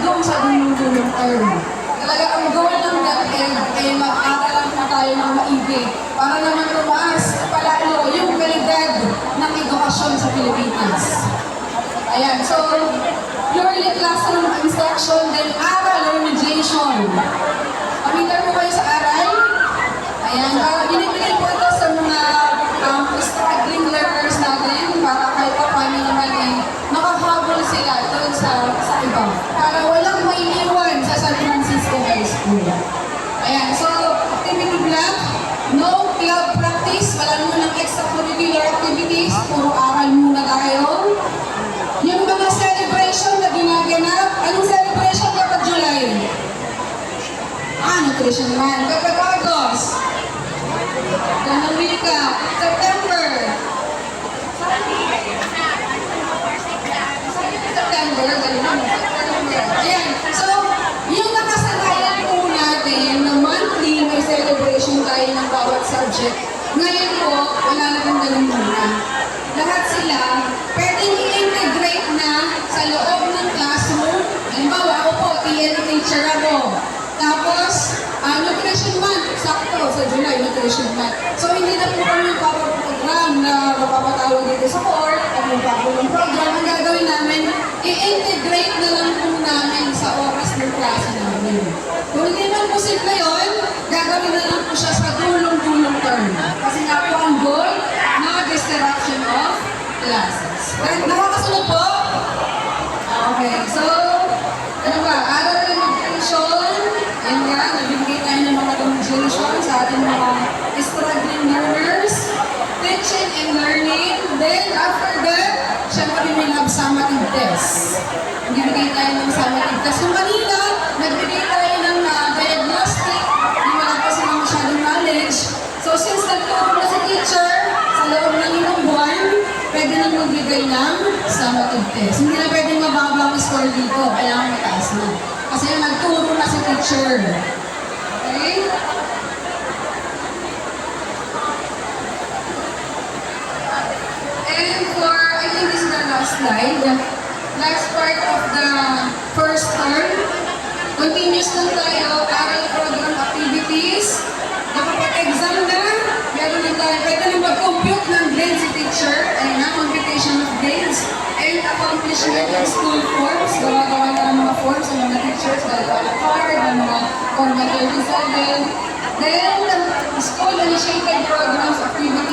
doon sa dulong-dulong term. Talaga ang goal ng DepEd ay mag-aral na tayo ng maigi para naman tumaas palalo yung kalidad ng edukasyon sa Pilipinas. Ayan, so purely classroom instruction, then aral remediation. Pamilyar po kayo sa aral? Ayan, binibigay po ito sa mga struggling learners natin para kahit pa paano naman ay makahabol sila doon sa iba. Para walang maiiwan sa San Francisco High School. Ayan, so activity block, no club practice, wala naman ng extracurricular activities, puro aral muna tayo. Yung mga celebration na ginaganap, anong celebration kapag July? Nutrition man. Kapag August, ganun wika. September, ganun naman. Ayan. So, yung nakasanayan po natin na monthly may celebration tayo ng bawat subject, ngayon po, wala na kang ganun muna. Lahat sila, pwedeng i-integrate na sa loob ng classroom. Halimbawa, ako po, TNA teacher ako. Tapos, nutrition month, sakto sa July, nutrition month. So, hindi na po kami program na mapapatawag dito sa court at magpapulong program. Ang gagawin namin, i-integrate na lang po namin sa oras ng klase namin. Kung hindi man posible yun, gagawin na lang po siya sa dulong-dulong term. Kasi nga po ang goal, no disruption of classes. Nakakasunod po? Okay, so, ano ba? Aral remediation. Yan nga, nabibigay tayo ng mga remediation sa ating mga struggling learners. Teaching and learning. Then, after that, syempre may lab summative test. Nagbibigay tayo ng summative test. Yung kanina, nagbigay tayo ng diagnostic. Hindi wala pa sila masyadong knowledge. So, since nagturo na si teacher, sa loob ng ilang buwan, pwede na magbigay ng summative test. Hindi na pwedeng mababa ang score dito. Kailangan mataas na. Kasi nagturo na si teacher. Okay? And for, I think this is the last slide. Last part of the first term. Continuous lang tayo, aral program activities. Nakapag-exam na, meron na tayo, pwede na mag-compute ng grades si teacher. Ayun na, computation of grades. And accomplishment of school forms. Gawa-gawa na ng mga forms ng mga teachers, gawa ng card, ng mga form 37. Then, school-initiated programs, activities.